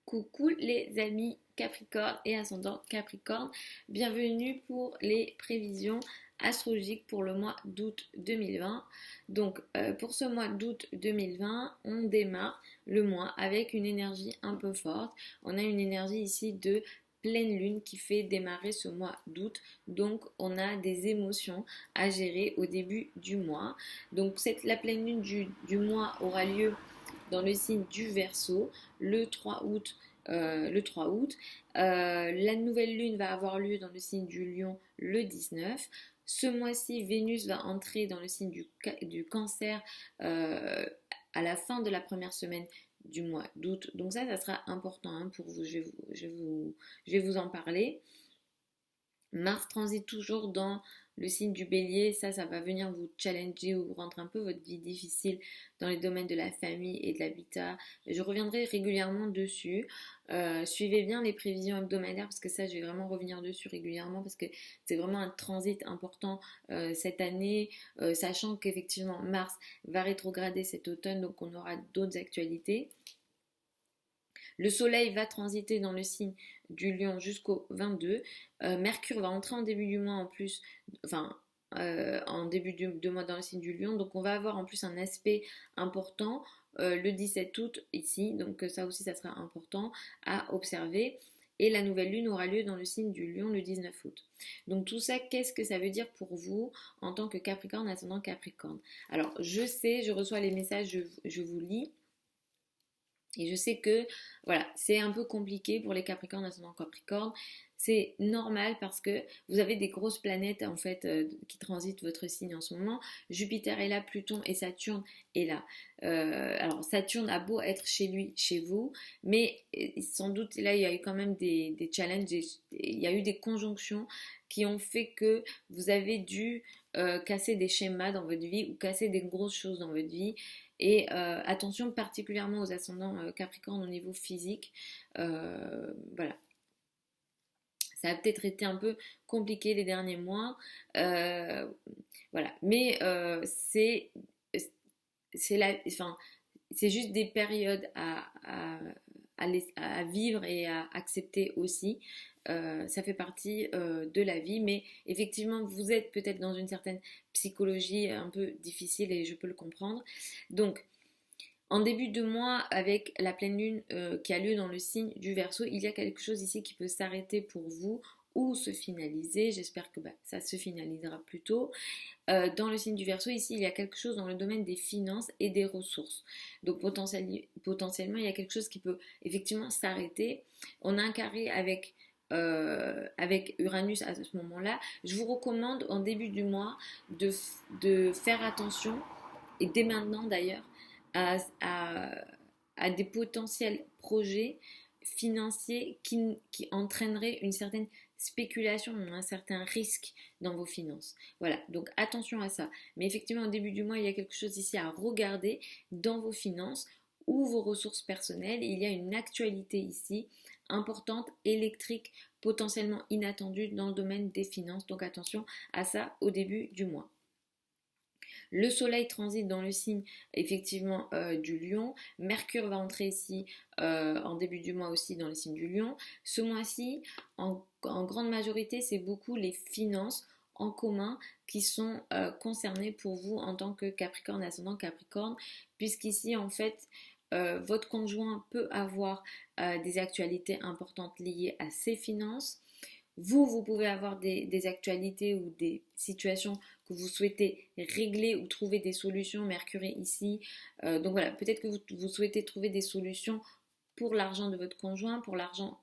Coucou les amis Capricorne et ascendant Capricorne, bienvenue pour les prévisions astrologiques pour le mois d'août 2020. Donc pour ce mois d'août 2020, on démarre le mois avec une énergie un peu forte. On a une énergie ici de pleine lune qui fait démarrer ce mois d'août. Donc on a des émotions à gérer au début du mois. Donc la pleine lune du mois aura lieu dans le signe du Verseau le 3 août. Le 3 août. La nouvelle lune va avoir lieu dans le signe du Lion le 19. Ce mois-ci, Vénus va entrer dans le signe du Cancer à la fin de la première semaine du mois d'août. Donc ça sera important pour vous. Je vais vous en parler. Mars transite toujours dans le signe du Bélier, ça va venir vous challenger ou rendre un peu votre vie difficile dans les domaines de la famille et de l'habitat. Je reviendrai régulièrement dessus. Suivez bien les prévisions hebdomadaires parce que ça, je vais vraiment revenir dessus régulièrement parce que c'est vraiment un transit important cette année, sachant qu'effectivement Mars va rétrograder cet automne, donc on aura d'autres actualités. Le soleil va transiter dans le signe du Lion jusqu'au 22. Mercure va entrer en début du mois en plus, en début de mois dans le signe du Lion. Donc on va avoir en plus un aspect important le 17 août ici. Donc ça aussi, ça sera important à observer. Et la nouvelle lune aura lieu dans le signe du Lion le 19 août. Donc tout ça, qu'est-ce que ça veut dire pour vous en tant que Capricorne, ascendant Capricorne? Alors je sais, je reçois les messages, je vous lis. Et je sais que voilà, c'est un peu compliqué pour les Capricornes, ascendant Capricorne. C'est normal parce que vous avez des grosses planètes en fait qui transitent votre signe en ce moment. Jupiter est là, Pluton et Saturne est là. Alors Saturne a beau être chez lui, chez vous, mais sans doute là il y a eu quand même des challenges, il y a eu des conjonctions qui ont fait que vous avez dû casser des schémas dans votre vie ou casser des grosses choses dans votre vie. Et attention particulièrement aux ascendants Capricorne au niveau physique. Voilà. Ça a peut-être été un peu compliqué les derniers mois. Voilà. Mais c'est juste des périodes à vivre et à accepter aussi. Ça fait partie de la vie, mais effectivement, vous êtes peut-être dans une certaine psychologie un peu difficile et je peux le comprendre. Donc, en début de mois, avec la pleine lune qui a lieu dans le signe du Verseau, il y a quelque chose ici qui peut s'arrêter pour vous ou se finaliser. J'espère que ça se finalisera plus tôt. Dans le signe du Verseau, ici, il y a quelque chose dans le domaine des finances et des ressources. Donc potentiellement, il y a quelque chose qui peut effectivement s'arrêter. On a un carré avec Uranus à ce moment-là. Je vous recommande en début du mois de faire attention, et dès maintenant d'ailleurs, à, à des potentiels projets financiers qui entraîneraient une certaine spéculation ou un certain risque dans vos finances. Voilà, donc attention à ça. Mais effectivement, au début du mois, il y a quelque chose ici à regarder dans vos finances ou vos ressources personnelles. Il y a une actualité ici importante, électrique, potentiellement inattendue dans le domaine des finances. Donc attention à ça au début du mois. Le soleil transite dans le signe effectivement du Lion. Mercure va entrer ici en début du mois aussi dans le signe du Lion. Ce mois-ci, en grande majorité, c'est beaucoup les finances en commun qui sont concernées pour vous en tant que Capricorne, ascendant Capricorne, puisqu'ici en fait votre conjoint peut avoir des actualités importantes liées à ses finances. Vous pouvez avoir des actualités ou des situations que vous souhaitez régler ou trouver des solutions. Mercure est ici. Donc voilà, peut-être que vous souhaitez trouver des solutions pour l'argent de votre conjoint, pour l'argent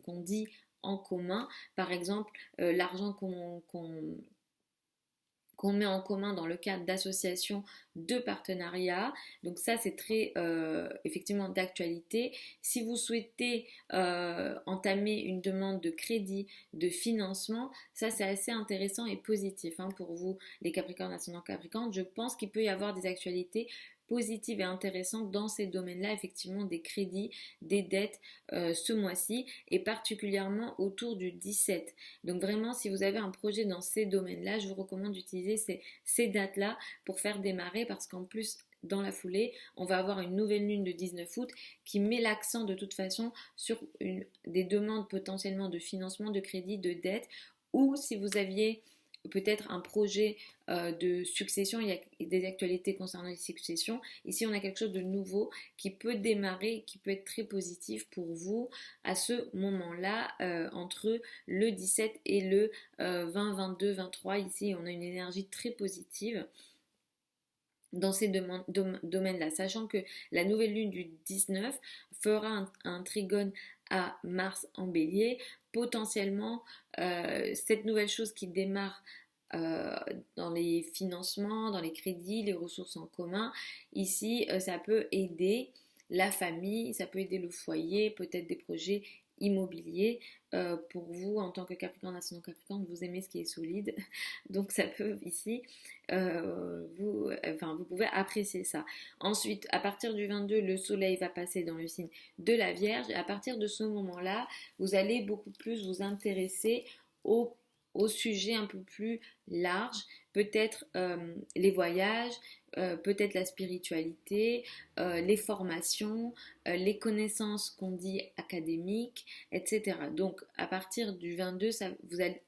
qu'on dit en commun. Par exemple, l'argent qu'on met en commun dans le cadre d'associations de partenariat. Donc ça, c'est très effectivement d'actualité. Si vous souhaitez entamer une demande de crédit, de financement, ça c'est assez intéressant et positif pour vous, les Capricornes, ascendant Capricorne. Je pense qu'il peut y avoir des actualités positives et intéressantes dans ces domaines-là, effectivement des crédits, des dettes ce mois-ci et particulièrement autour du 17. Donc vraiment, si vous avez un projet dans ces domaines-là, je vous recommande d'utiliser ces dates-là pour faire démarrer parce qu'en plus, dans la foulée, on va avoir une nouvelle lune de 19 août qui met l'accent de toute façon sur des demandes potentiellement de financement, de crédit, de dette, ou si vous aviez peut-être un projet de succession, il y a des actualités concernant les successions. Ici, on a quelque chose de nouveau qui peut démarrer, qui peut être très positif pour vous à ce moment-là, entre le 17 et le 20, 22, 23. Ici, on a une énergie très positive dans ces domaines-là, sachant que la nouvelle lune du 19 fera un trigone à Mars en bélier, potentiellement cette nouvelle chose qui démarre dans les financements, dans les crédits, les ressources en commun, ici ça peut aider la famille, ça peut aider le foyer, peut-être des projets immobiliers. Pour vous en tant que Capricorne, ascendant Capricorne, vous aimez ce qui est solide, donc ça peut ici vous pouvez apprécier ça. Ensuite, à partir du 22, le soleil va passer dans le signe de la Vierge et à partir de ce moment-là, vous allez beaucoup plus vous intéresser au sujet un peu plus large, peut-être les voyages, peut-être la spiritualité, les formations, les connaissances qu'on dit académiques, etc. Donc à partir du 22,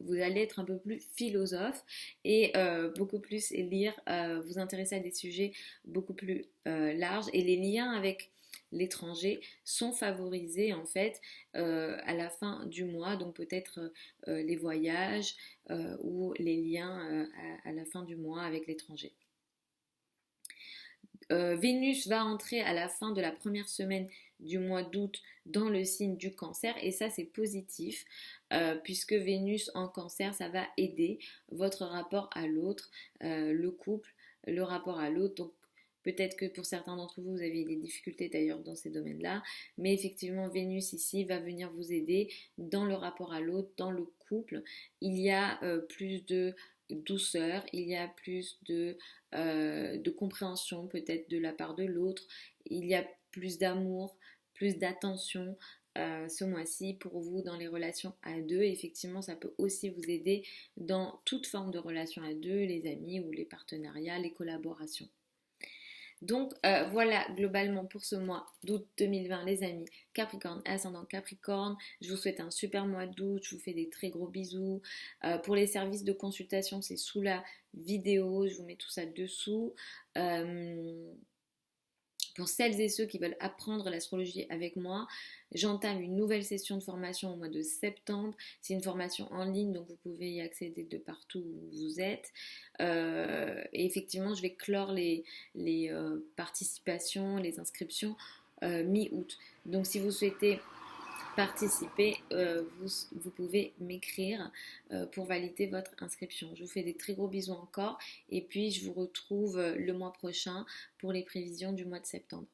vous allez être un peu plus philosophe et beaucoup plus lire, vous intéresser à des sujets beaucoup plus larges, et les liens avec l'étranger sont favorisés en fait à la fin du mois, donc peut-être les voyages ou les liens à la fin du mois avec l'étranger. Vénus va entrer à la fin de la première semaine du mois d'août dans le signe du Cancer, et ça c'est positif puisque Vénus en Cancer, ça va aider votre rapport à l'autre, le couple, le rapport à l'autre. Donc peut-être que pour certains d'entre vous, vous avez des difficultés d'ailleurs dans ces domaines-là, mais effectivement Vénus ici va venir vous aider dans le rapport à l'autre, dans le couple. Il y a plus de douceur, il y a plus de compréhension peut-être de la part de l'autre, il y a plus d'amour, plus d'attention ce mois-ci pour vous dans les relations à deux. Et effectivement, ça peut aussi vous aider dans toute forme de relation à deux, les amis ou les partenariats, les collaborations. Donc voilà globalement pour ce mois d'août 2020 les amis Capricorne, ascendant Capricorne. Je vous souhaite un super mois d'août, je vous fais des très gros bisous. Pour les services de consultation, c'est sous la vidéo, je vous mets tout ça dessous. Pour celles et ceux qui veulent apprendre l'astrologie avec moi, j'entame une nouvelle session de formation au mois de septembre. C'est une formation en ligne, donc vous pouvez y accéder de partout où vous êtes. Et effectivement, je vais clore les participations, les inscriptions mi-août. Donc si vous souhaitez participer, vous pouvez m'écrire pour valider votre inscription. Je vous fais des très gros bisous encore et puis je vous retrouve le mois prochain pour les prévisions du mois de septembre.